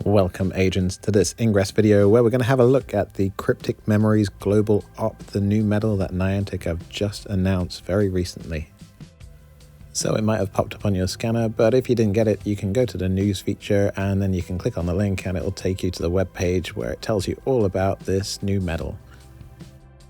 Welcome agents to this Ingress video where we're going to have a look at the Cryptic Memories Global Op, the new medal that Niantic have just announced very recently. So it might have popped up on your scanner, but if you didn't get it, you can go to the news feature and then you can click on the link and it will take you to the web page where it tells you all about this new medal.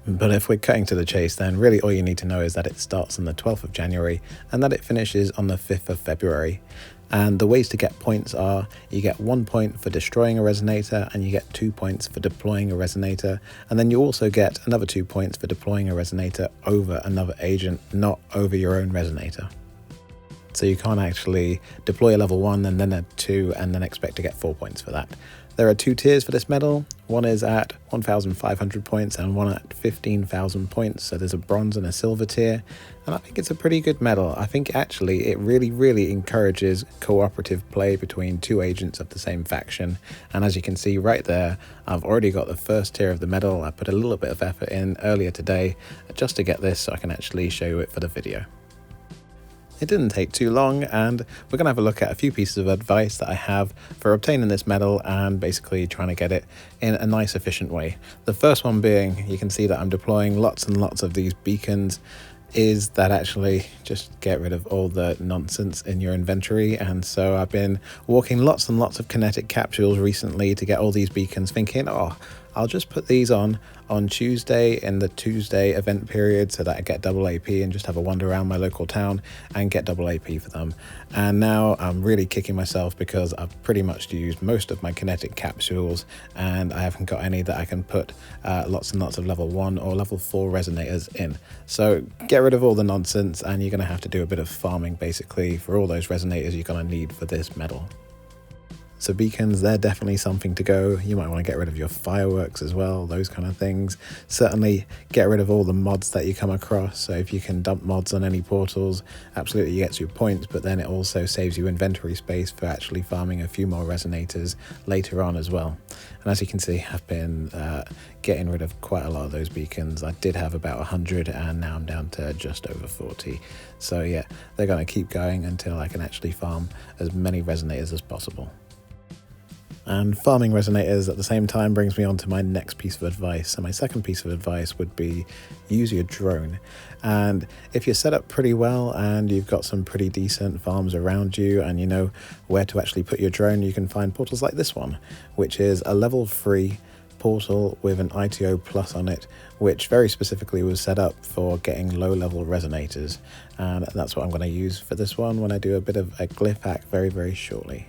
But if we're cutting to the chase, then really all you need to know is that it starts on the 12th of January and that it finishes on the 5th of February. And the ways to get points are you get 1 point for destroying a resonator and you get 2 points for deploying a resonator. And then you also get another 2 points for deploying a resonator over another agent, not over your own resonator. So you can't actually deploy a level 1 and then a 2 and then expect to get 4 points for that. There are 2 tiers for this medal. One is at 1,500 points and one at 15,000 points. So there's a bronze and a silver tier. And I think it's a pretty good medal. I think actually it really encourages cooperative play between 2 agents of the same faction. And as you can see right there, I've already got the first tier of the medal. I put a little bit of effort in earlier today just to get this so I can actually show you it for the video. It didn't take too long, and we're going to have a look at a few pieces of advice that I have for obtaining this medal and basically trying to get it in a nice efficient way. The first one being, you can see that I'm deploying lots and lots of these beacons, is that actually just get rid of all the nonsense in your inventory. And so I've been walking lots and lots of Kinetic Capsules recently to get all these beacons, thinking, oh, I'll just put these on Tuesday in the Tuesday event period so that I get double AP and just have a wander around my local town and get double AP for them. And now I'm really kicking myself because I've pretty much used most of my Kinetic Capsules and I haven't got any that I can put lots and lots of level 1 or level 4 resonators in. So get rid of all the nonsense and you're going to have to do a bit of farming basically for all those resonators you're going to need for this medal. So beacons, they're definitely something to go. You might want to get rid of your fireworks as well, those kind of things. Certainly get rid of all the mods that you come across. So if you can dump mods on any portals, absolutely gets you points, but then it also saves you inventory space for actually farming a few more resonators later on as well. And as you can see, I've been getting rid of quite a lot of those beacons. I did have about 100 and now I'm down to just over 40. So yeah, they're going to keep going until I can actually farm as many resonators as possible. And farming resonators at the same time brings me on to my next piece of advice. So my second piece of advice would be use your drone. And if you're set up pretty well and you've got some pretty decent farms around you and you know where to actually put your drone, you can find portals like this one, which is a level 3 portal with an ITO+ on it, which very specifically was set up for getting low-level resonators. And that's what I'm going to use for this one when I do a bit of a glyph hack very shortly.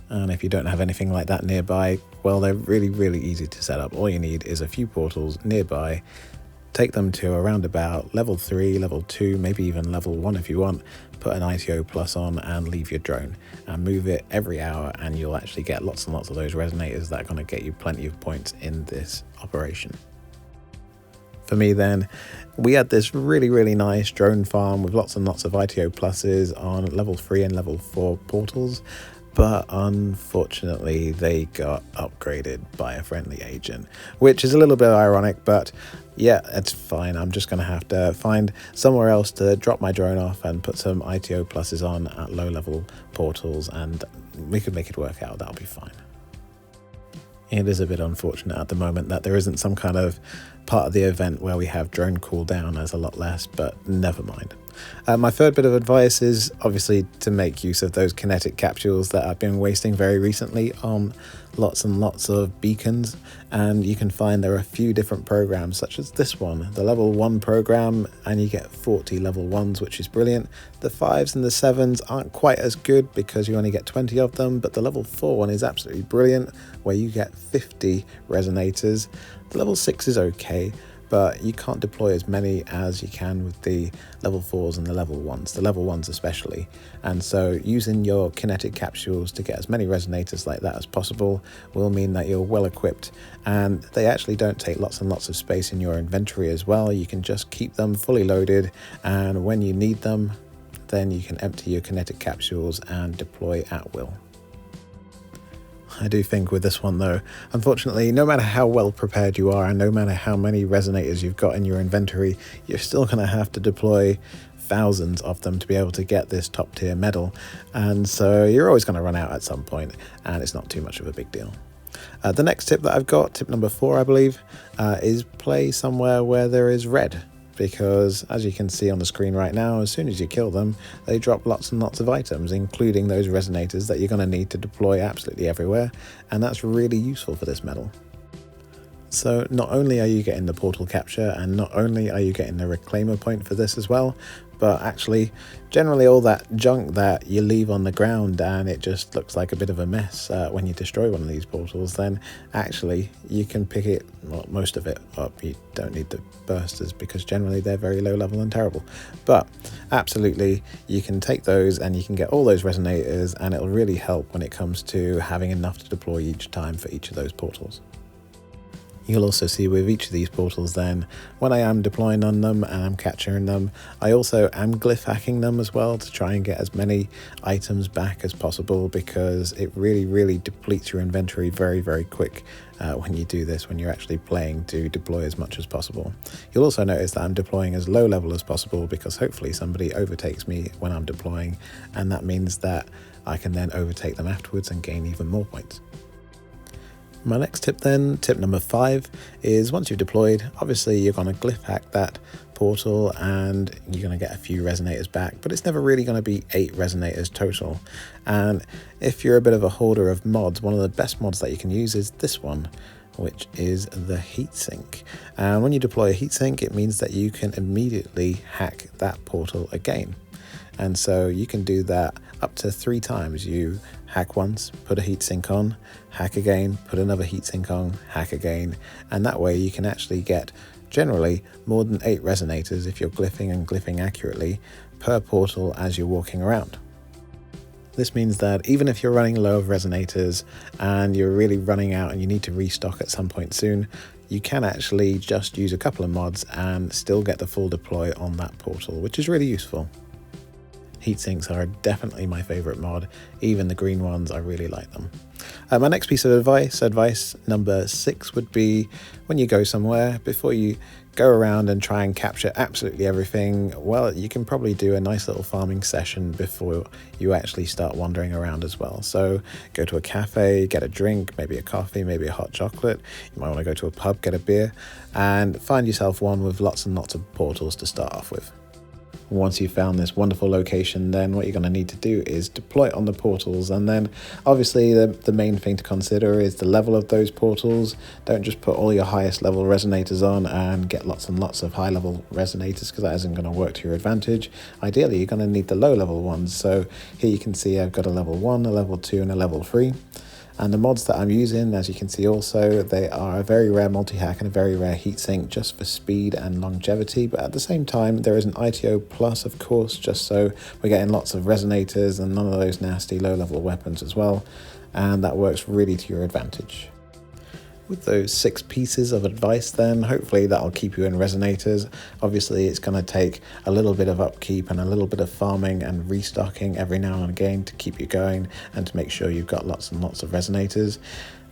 And if you don't have anything like that nearby, well, they're really easy to set up. All you need is a few portals nearby, take them to around about level 3, level 2, maybe even level 1 if you want, put an ITO+ on and leave your drone and move it every hour and you'll actually get lots and lots of those resonators that are going to get you plenty of points in this operation. For me then, we had this really nice drone farm with lots and lots of ITO+s on level 3 and level 4 portals. But unfortunately, they got upgraded by a friendly agent, which is a little bit ironic, but yeah, it's fine. I'm just going to have to find somewhere else to drop my drone off and put some ITO+s on at low-level portals, and we could make it work out. That'll be fine. It is a bit unfortunate at the moment that there isn't some kind of part of the event where we have drone cooldown as a lot less, but never mind. My third bit of advice is obviously to make use of those Kinetic Capsules that I've been wasting very recently on lots and lots of beacons, and you can find there are a few different programs such as this one, the level 1 program, and you get 40 level 1s, which is brilliant. The 5s and the 7s aren't quite as good because you only get 20 of them, but the level 4 one is absolutely brilliant where you get 50 resonators. The level 6 is okay, but you can't deploy as many as you can with the level 4s and the level 1s, the level 1s especially. And so using your Kinetic Capsules to get as many resonators like that as possible will mean that you're well equipped, and they actually don't take lots and lots of space in your inventory as well. You can just keep them fully loaded, and when you need them, then you can empty your Kinetic Capsules and deploy at will. I do think with this one though, unfortunately, no matter how well prepared you are and no matter how many resonators you've got in your inventory, you're still going to have to deploy thousands of them to be able to get this top tier medal, and so you're always going to run out at some point, and it's not too much of a big deal. The next tip that I've got, tip number 4 I believe, is play somewhere where there is red, because as you can see on the screen right now, as soon as you kill them, they drop lots and lots of items, including those resonators that you're going to need to deploy absolutely everywhere, and that's really useful for this medal. So not only are you getting the portal capture, and not only are you getting the reclaimer point for this as well, but actually generally all that junk that you leave on the ground and it just looks like a bit of a mess when you destroy one of these portals, then actually you can pick it, well, most of it up. You don't need the bursters because generally they're very low level and terrible, but absolutely you can take those and you can get all those resonators, and it'll really help when it comes to having enough to deploy each time for each of those portals. You'll also see with each of these portals then, when I am deploying on them and I'm capturing them, I also am glyph hacking them as well to try and get as many items back as possible, because it really depletes your inventory very quick when you do this, when you're actually playing to deploy as much as possible. You'll also notice that I'm deploying as low level as possible, because hopefully somebody overtakes me when I'm deploying, and that means that I can then overtake them afterwards and gain even more points. My next tip then, tip number 5, is once you've deployed, obviously you're going to glyph hack that portal and you're going to get a few resonators back, but it's never really going to be 8 resonators total. And if you're a bit of a hoarder of mods, one of the best mods that you can use is this one, which is the heatsink. And when you deploy a heatsink, it means that you can immediately hack that portal again. And so you can do that up to 3 times. You hack once, put a heatsink on, hack again, put another heatsink on, hack again, and that way you can actually get generally more than 8 resonators if you're glyphing and glyphing accurately per portal as you're walking around. This means that even if you're running low of resonators and you're really running out and you need to restock at some point soon, you can actually just use a couple of mods and still get the full deploy on that portal, which is really useful. Heatsinks are definitely my favorite mod. Even the green ones, I really like them. My next piece of advice number 6 would be, when you go somewhere, before you go around and try and capture absolutely everything, well, you can probably do a nice little farming session before you actually start wandering around as well. So go to a cafe, get a drink, maybe a coffee, maybe a hot chocolate. You might want to go to a pub, get a beer, and find yourself one with lots and lots of portals to start off with. Once you've found this wonderful location, then what you're going to need to do is deploy it on the portals, and then obviously the main thing to consider is the level of those portals. Don't just put all your highest level resonators on and get lots and lots of high level resonators, because that isn't going to work to your advantage. Ideally you're going to need the low level ones. So here you can see I've got a level 1, a level 2 and a level 3. And the mods that I'm using, as you can see also, they are a very rare multi-hack and a very rare heatsink just for speed and longevity, but at the same time there is an ITO+, of course, just so we're getting lots of resonators and none of those nasty low-level weapons as well, and that works really to your advantage. With those 6 pieces of advice then, hopefully that'll keep you in resonators. Obviously it's going to take a little bit of upkeep and a little bit of farming and restocking every now and again to keep you going and to make sure you've got lots and lots of resonators.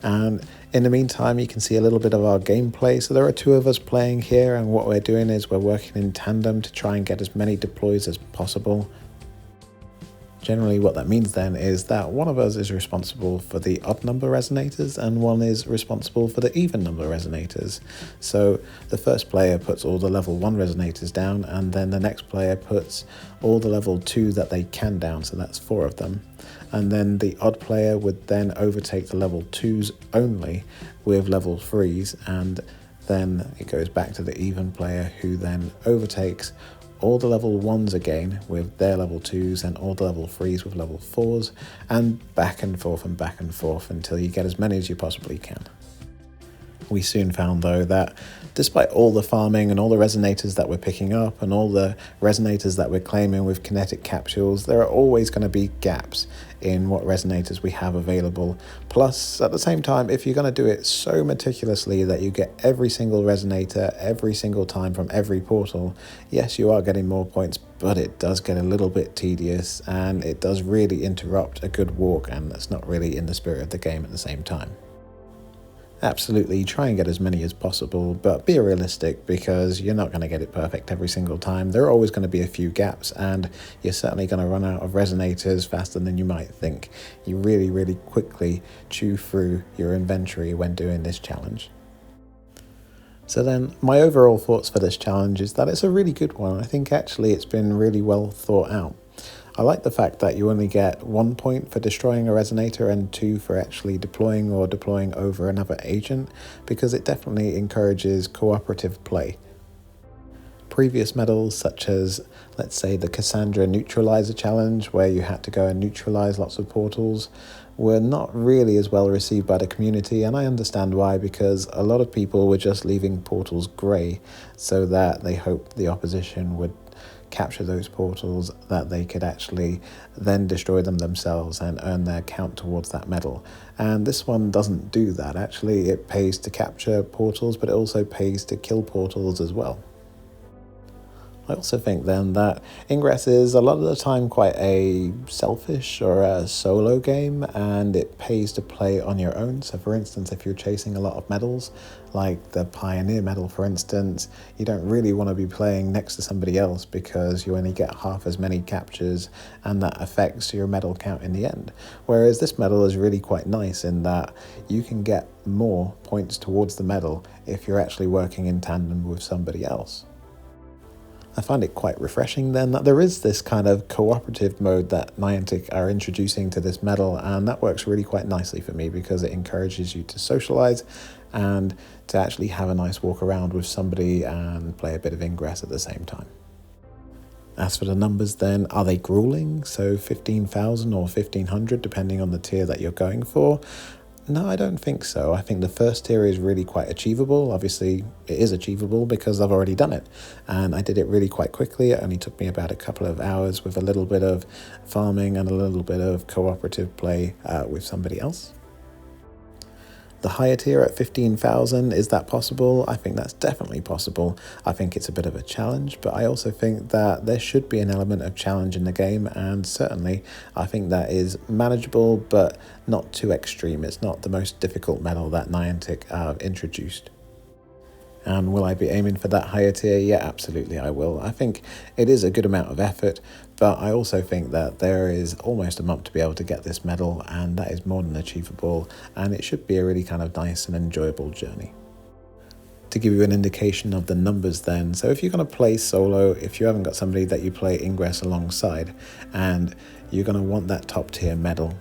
And in the meantime, you can see a little bit of our gameplay. So there are 2 of us playing here, and what we're doing is we're working in tandem to try and get as many deploys as possible. Generally what that means then is that one of us is responsible for the odd number resonators and one is responsible for the even number resonators. So the first player puts all the level 1 resonators down, and then the next player puts all the level 2 that they can down, so that's 4 of them. And then the odd player would then overtake the level 2s only with level 3s, and then it goes back to the even player, who then overtakes all the level 1s again with their level 2s and all the level 3s with level 4s, and back and forth until you get as many as you possibly can. We soon found though that despite all the farming and all the resonators that we're picking up and all the resonators that we're claiming with Kinetic Capsules, there are always going to be gaps in what resonators we have available. Plus, at the same time, if you're going to do it so meticulously that you get every single resonator every single time from every portal, yes, you are getting more points, but it does get a little bit tedious and it does really interrupt a good walk, and that's not really in the spirit of the game at the same time. Absolutely, try and get as many as possible, but be realistic because you're not going to get it perfect every single time. There are always going to be a few gaps, and you're certainly going to run out of resonators faster than you might think. You really, really quickly chew through your inventory when doing this challenge. So then, my overall thoughts for this challenge is that it's a really good one. I think actually it's been really well thought out. I like the fact that you only get 1 point for destroying a resonator and 2 for actually deploying or deploying over another agent, because it definitely encourages cooperative play. Previous medals, such as, let's say, the Cassandra Neutralizer Challenge, where you had to go and neutralize lots of portals, were not really as well received by the community, and I understand why, because a lot of people were just leaving portals grey so that they hoped the opposition would capture those portals, that they could actually then destroy them themselves and earn their count towards that medal. And this one doesn't do that. Actually, it pays to capture portals, but it also pays to kill portals as well. I also think then that Ingress is a lot of the time quite a selfish or a solo game, and it pays to play on your own. So for instance, if you're chasing a lot of medals, like the Pioneer medal for instance, you don't really want to be playing next to somebody else because you only get half as many captures, and that affects your medal count in the end. Whereas this medal is really quite nice in that you can get more points towards the medal if you're actually working in tandem with somebody else. I find it quite refreshing then that there is this kind of cooperative mode that Niantic are introducing to this medal, and that works really quite nicely for me because it encourages you to socialize and to actually have a nice walk around with somebody and play a bit of Ingress at the same time. As for the numbers then, are they grueling? So 15,000 or 1,500 depending on the tier that you're going for? No, I don't think so. I think the first tier is really quite achievable. Obviously, it is achievable because I've already done it. And I did it really quite quickly. It only took me about a couple of hours with a little bit of farming and a little bit of cooperative play with somebody else. The higher tier at 15,000, is that possible? I think that's definitely possible. I think it's a bit of a challenge, but I also think that there should be an element of challenge in the game, and certainly I think that is manageable, but not too extreme. It's not the most difficult medal that Niantic have introduced. And will I be aiming for that higher tier? Yeah, absolutely I will. I think it is a good amount of effort, but I also think that there is almost a month to be able to get this medal, and that is more than achievable, and it should be a really kind of nice and enjoyable journey. To give you an indication of the numbers then, so if you're going to play solo, if you haven't got somebody that you play Ingress alongside, and you're going to want that top tier medal,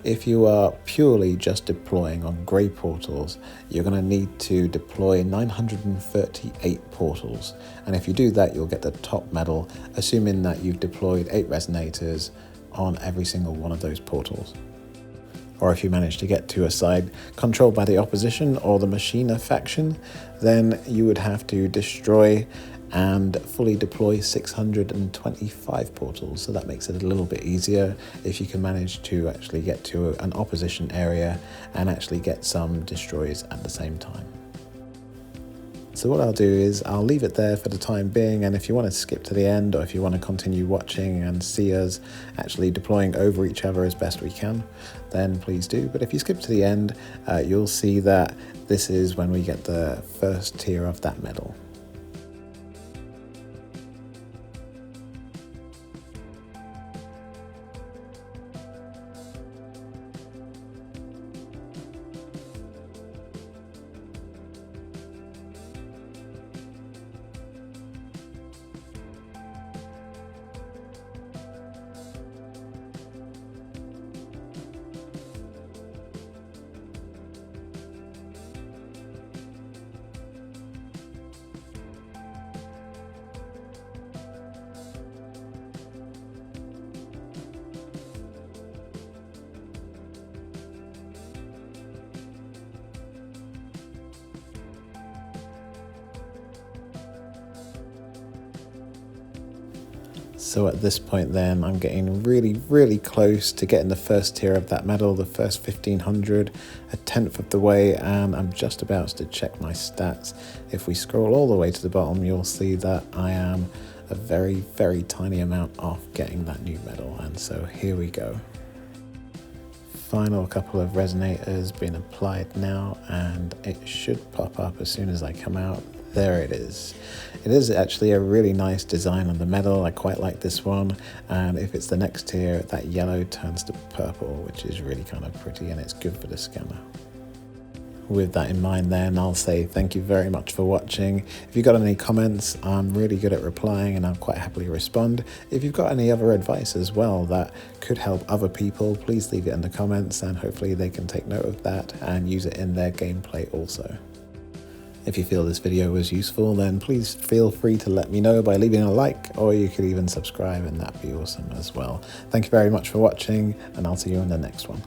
if you are purely just deploying on grey portals, you're going to need to deploy 938 portals. And if you do that, you'll get the top medal, assuming that you've deployed 8 resonators on every single one of those portals. Or if you manage to get to a side controlled by the opposition or the Machina faction, then you would have to destroy and fully deploy 625 portals. So that makes it a little bit easier if you can manage to actually get to an opposition area and actually get some destroys at the same time. So what I'll do is I'll leave it there for the time being, and if you want to skip to the end, or if you want to continue watching and see us actually deploying over each other as best we can, then please do. But if you skip to the end, you'll see that this is when we get the first tier of that medal. So at this point then, I'm getting really close to getting the first tier of that medal, the first 1,500, a tenth of the way, and I'm just about to check my stats. If we scroll all the way to the bottom, you'll see that I am a very tiny amount off getting that new medal, and so here we go. final couple of resonators being applied now, and it should pop up as soon as I come out. There it is. It is actually a really nice design on the metal. I quite like this one, and if it's the next tier, that yellow turns to purple, which is really kind of pretty, and it's good for the scanner. With that in mind then, I'll say thank you very much for watching. If you've got any comments, I'm really good at replying and I'll quite happily respond. If you've got any other advice as well that could help other people, please leave it in the comments and hopefully they can take note of that and use it in their gameplay also. If you feel this video was useful, then please feel free to let me know by leaving a like, or you could even subscribe and that'd be awesome as well. Thank you very much for watching, and I'll see you in the next one.